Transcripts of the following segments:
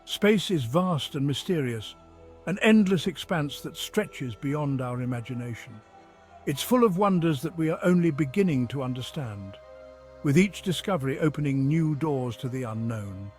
Space is vast and mysterious, an endless expanse that stretches beyond our imagination. It's full of wonders that we are only beginning to understand, with each discovery opening new doors to the unknown.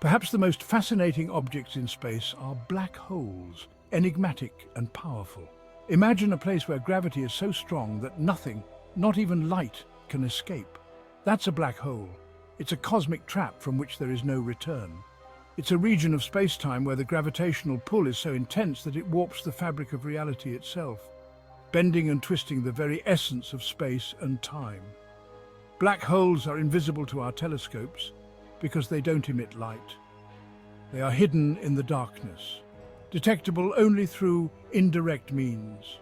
Perhaps the most fascinating objects in space are black holes, enigmatic and powerful. Imagine a place where gravity is so strong that nothing, not even light, can escape. That's a black hole. It's a cosmic trap from which there is no return. It's a region of space-time where the gravitational pull is so intense that it warps the fabric of reality itself, bending and twisting the very essence of space and time. Black holes are invisible to our telescopes because they don't emit light. They are hidden in the darkness, detectable only through indirect means.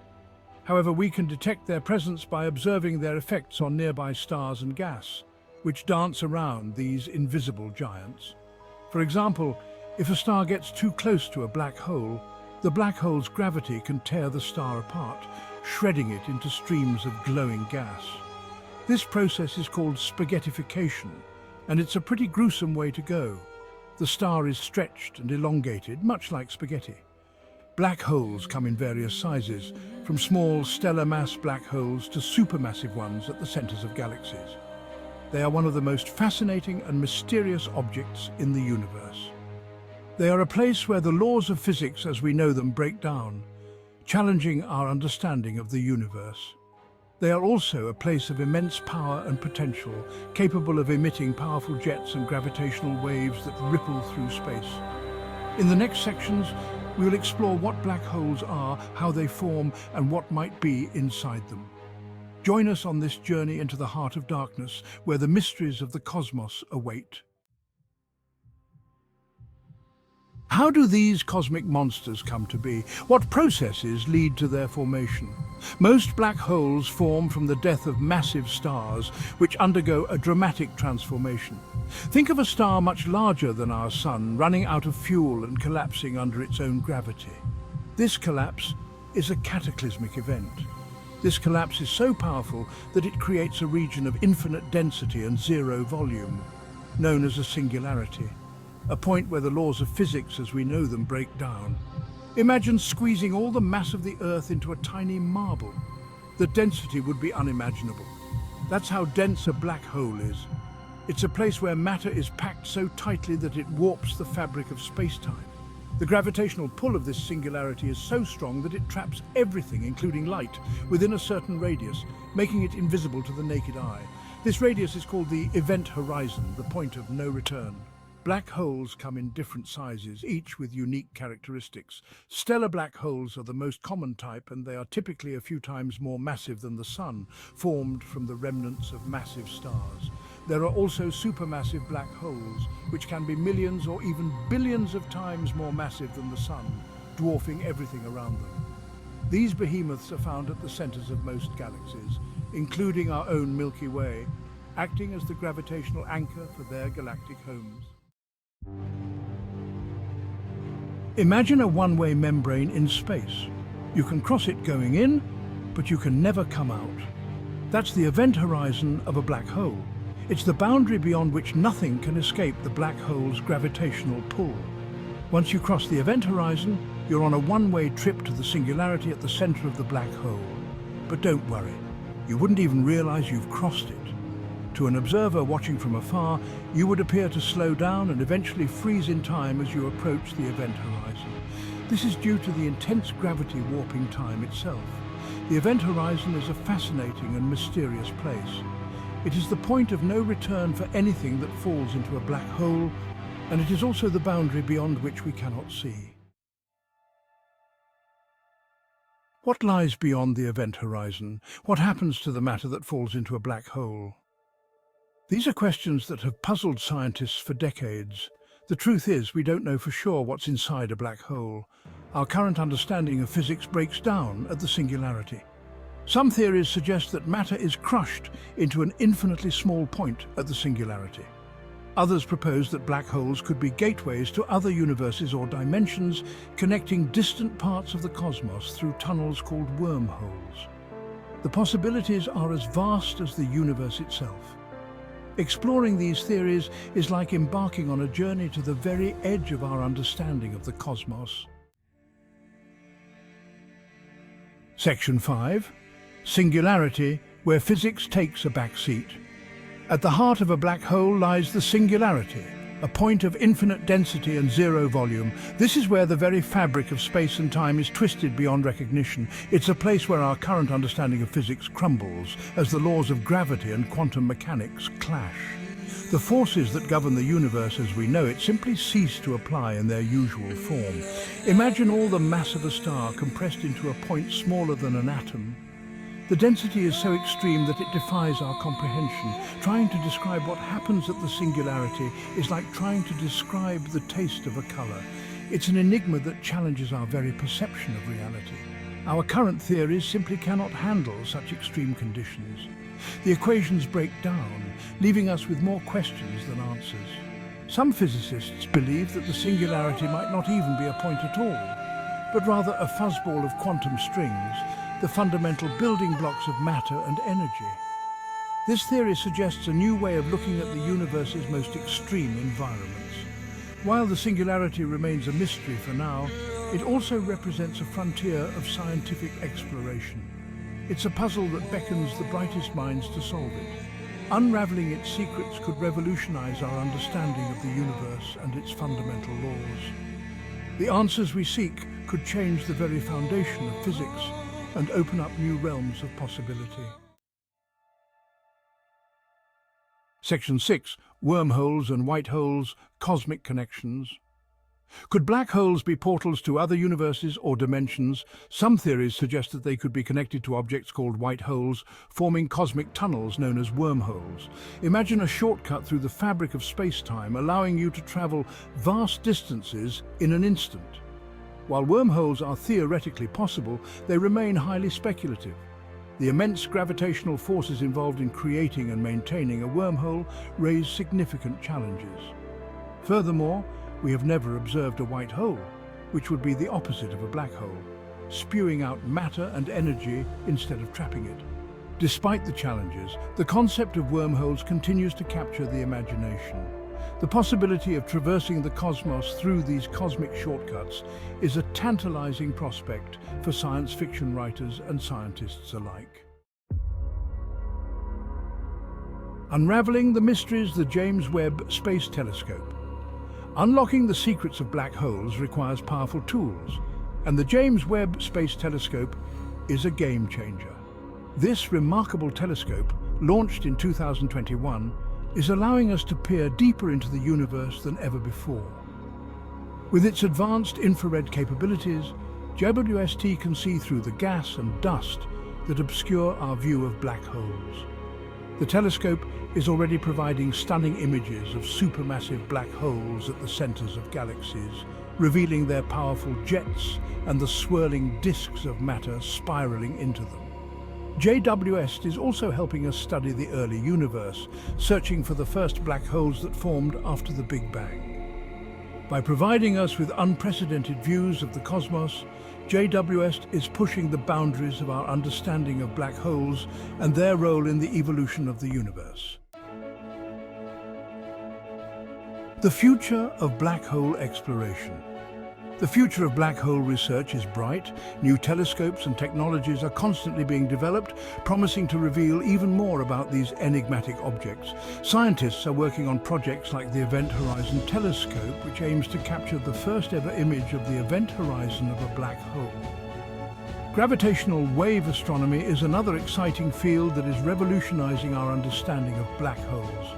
However, we can detect their presence by observing their effects on nearby stars and gas, which dance around these invisible giants. For example, if a star gets too close to a black hole, the black hole's gravity can tear the star apart, shredding it into streams of glowing gas. This process is called spaghettification, and it's a pretty gruesome way to go. The star is stretched and elongated, much like spaghetti. Black holes come in various sizes, from small stellar mass black holes to supermassive ones at the centers of galaxies. They are one of the most fascinating and mysterious objects in the universe. They are a place where the laws of physics as we know them break down, challenging our understanding of the universe. They are also a place of immense power and potential, capable of emitting powerful jets and gravitational waves that ripple through space. In the next sections, we will explore what black holes are, how they form, and what might be inside them. Join us on this journey into the heart of darkness, where the mysteries of the cosmos await. How do these cosmic monsters come to be? What processes lead to their formation? Most black holes form from the death of massive stars, which undergo a dramatic transformation. Think of a star much larger than our Sun, running out of fuel and collapsing under its own gravity. This collapse is a cataclysmic event. This collapse is so powerful that it creates a region of infinite density and zero volume, known as a singularity, a point where the laws of physics as we know them break down. Imagine squeezing all the mass of the Earth into a tiny marble. The density would be unimaginable. That's how dense a black hole is. It's a place where matter is packed so tightly that it warps the fabric of space-time. The gravitational pull of this singularity is so strong that it traps everything, including light, within a certain radius, making it invisible to the naked eye. This radius is called the event horizon, the point of no return. Black holes come in different sizes, each with unique characteristics. Stellar black holes are the most common type, and they are typically a few times more massive than the Sun, formed from the remnants of massive stars. There are also supermassive black holes, which can be millions or even billions of times more massive than the Sun, dwarfing everything around them. These behemoths are found at the centers of most galaxies, including our own Milky Way, acting as the gravitational anchor for their galactic homes. Imagine a one-way membrane in space. You can cross it going in, but you can never come out. That's the event horizon of a black hole. It's the boundary beyond which nothing can escape the black hole's gravitational pull. Once you cross the event horizon, you're on a one-way trip to the singularity at the center of the black hole. But don't worry, you wouldn't even realize you've crossed it. To an observer watching from afar, you would appear to slow down and eventually freeze in time as you approach the event horizon. This is due to the intense gravity warping time itself. The event horizon is a fascinating and mysterious place. It is the point of no return for anything that falls into a black hole, and it is also the boundary beyond which we cannot see. What lies beyond the event horizon? What happens to the matter that falls into a black hole? These are questions that have puzzled scientists for decades. The truth is, we don't know for sure what's inside a black hole. Our current understanding of physics breaks down at the singularity. Some theories suggest that matter is crushed into an infinitely small point at the singularity. Others propose that black holes could be gateways to other universes or dimensions, connecting distant parts of the cosmos through tunnels called wormholes. The possibilities are as vast as the universe itself. Exploring these theories is like embarking on a journey to the very edge of our understanding of the cosmos. Section 5. Singularity, where physics takes a back seat. At the heart of a black hole lies the singularity, a point of infinite density and zero volume. This is where the very fabric of space and time is twisted beyond recognition. It's a place where our current understanding of physics crumbles as the laws of gravity and quantum mechanics clash. The forces that govern the universe as we know it simply cease to apply in their usual form. Imagine all the mass of a star compressed into a point smaller than an atom. The density is so extreme that it defies our comprehension. Trying to describe what happens at the singularity is like trying to describe the taste of a color. It's an enigma that challenges our very perception of reality. Our current theories simply cannot handle such extreme conditions. The equations break down, leaving us with more questions than answers. Some physicists believe that the singularity might not even be a point at all, but rather a fuzzball of quantum strings, the fundamental building blocks of matter and energy. This theory suggests a new way of looking at the universe's most extreme environments. While the singularity remains a mystery for now, it also represents a frontier of scientific exploration. It's a puzzle that beckons the brightest minds to solve it. Unraveling its secrets could revolutionize our understanding of the universe and its fundamental laws. The answers we seek could change the very foundation of physics and open up new realms of possibility. Section 6. Wormholes and white holes, cosmic connections. Could black holes be portals to other universes or dimensions? Some theories suggest that they could be connected to objects called white holes, forming cosmic tunnels known as wormholes. Imagine a shortcut through the fabric of space-time, allowing you to travel vast distances in an instant. While wormholes are theoretically possible, they remain highly speculative. The immense gravitational forces involved in creating and maintaining a wormhole raise significant challenges. Furthermore, we have never observed a white hole, which would be the opposite of a black hole, spewing out matter and energy instead of trapping it. Despite the challenges, the concept of wormholes continues to capture the imagination. The possibility of traversing the cosmos through these cosmic shortcuts is a tantalizing prospect for science fiction writers and scientists alike. Unraveling the mysteries of the James Webb Space Telescope. Unlocking the secrets of black holes requires powerful tools, and the James Webb Space Telescope is a game changer. This remarkable telescope, launched in 2021, is allowing us to peer deeper into the universe than ever before. With its advanced infrared capabilities, JWST can see through the gas and dust that obscure our view of black holes. The telescope is already providing stunning images of supermassive black holes at the centers of galaxies, revealing their powerful jets and the swirling disks of matter spiraling into them. JWST is also helping us study the early universe, searching for the first black holes that formed after the Big Bang. By providing us with unprecedented views of the cosmos, JWST is pushing the boundaries of our understanding of black holes and their role in the evolution of the universe. The future of black hole exploration. The future of black hole research is bright. New telescopes and technologies are constantly being developed, promising to reveal even more about these enigmatic objects. Scientists are working on projects like the Event Horizon Telescope, which aims to capture the first ever image of the event horizon of a black hole. Gravitational wave astronomy is another exciting field that is revolutionizing our understanding of black holes.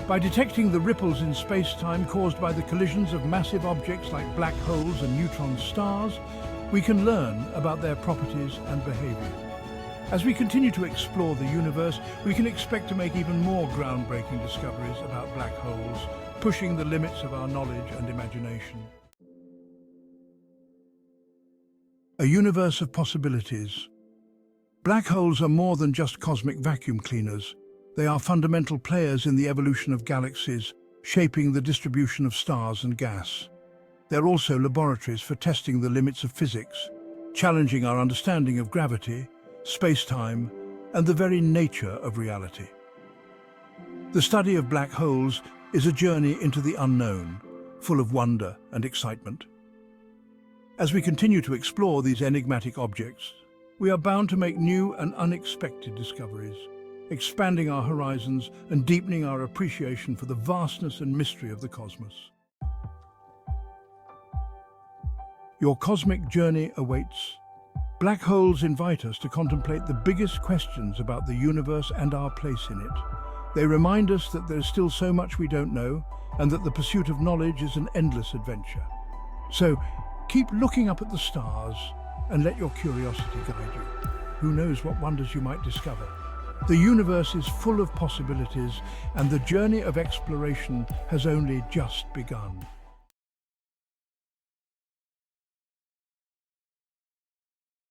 By detecting the ripples in space-time caused by the collisions of massive objects like black holes and neutron stars, we can learn about their properties and behavior. As we continue to explore the universe, we can expect to make even more groundbreaking discoveries about black holes, pushing the limits of our knowledge and imagination. A universe of possibilities. Black holes are more than just cosmic vacuum cleaners. They are fundamental players in the evolution of galaxies, shaping the distribution of stars and gas. They're also laboratories for testing the limits of physics, challenging our understanding of gravity, space-time, and the very nature of reality. The study of black holes is a journey into the unknown, full of wonder and excitement. As we continue to explore these enigmatic objects, we are bound to make new and unexpected discoveries, expanding our horizons and deepening our appreciation for the vastness and mystery of the cosmos. Your cosmic journey awaits. Black holes invite us to contemplate the biggest questions about the universe and our place in it. They remind us that there's still so much we don't know, and that the pursuit of knowledge is an endless adventure. So, keep looking up at the stars and let your curiosity guide you. Who knows what wonders you might discover? The universe is full of possibilities, and the journey of exploration has only just begun.